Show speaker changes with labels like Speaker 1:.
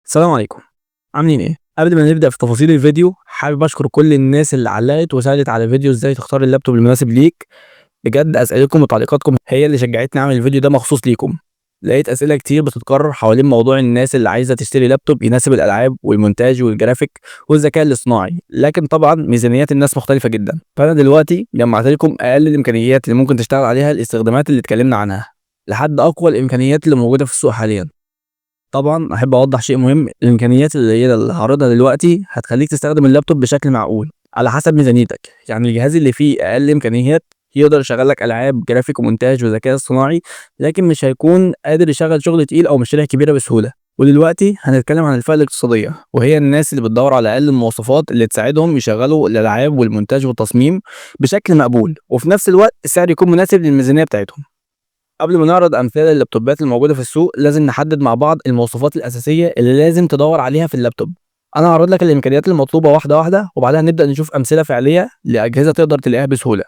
Speaker 1: السلام عليكم، عاملين ايه؟ قبل ما نبدأ في تفاصيل الفيديو حابب اشكر كل الناس اللي علقت وسألت على فيديو ازاي تختار اللابتوب المناسب ليك. بجد اسئلتكم وتعليقاتكم هي اللي شجعتني اعمل الفيديو ده مخصوص ليكم. لقيت اسئله كتير بتتكرر حوالين موضوع الناس اللي عايزه تشتري لابتوب يناسب الالعاب والمونتاج والجرافيك والذكاء الاصطناعي، لكن طبعا ميزانيات الناس مختلفه جدا. فانا دلوقتي جمعت لكم اقل الامكانيات اللي ممكن تشتغل عليها الاستخدامات اللي اتكلمنا عنها لحد اقوى الامكانيات اللي موجوده في السوق حاليا. طبعًا أحب أوضّح شيء مهم، الإمكانيات اللي هاعرضها دلوقتي هتخلّيك تستخدم اللابتوب بشكل معقول، على حسب ميزانيتك، يعني الجهاز اللي فيه أقل إمكانيات يقدر يشغّل لك ألعاب، جرافيك ومونتاج وذكاء اصطناعي، لكن مش هيكون قادر يشغّل شغل تقيل أو مشاريع كبيرة بسهولة. ودلوقتي هنتكلم عن الفئة الاقتصادية، وهي الناس اللي بتدوّر على أقل المواصفات اللي تساعدهم يشغّلوا الألعاب والمونتاج والتصميم بشكل مقبول، وفي نفس الوقت السعر يكون مناسب للميزانية بتاعتهم. قبل ما نعرض أمثلة لللابتوبات الموجودة في السوق لازم نحدد مع بعض المواصفات الأساسية اللي لازم تدور عليها في اللابتوب. أنا هعرض لك الإمكانيات المطلوبة واحدة واحدة وبعدها نبدأ نشوف أمثلة فعلية لأجهزة تقدر تلاقيها بسهولة.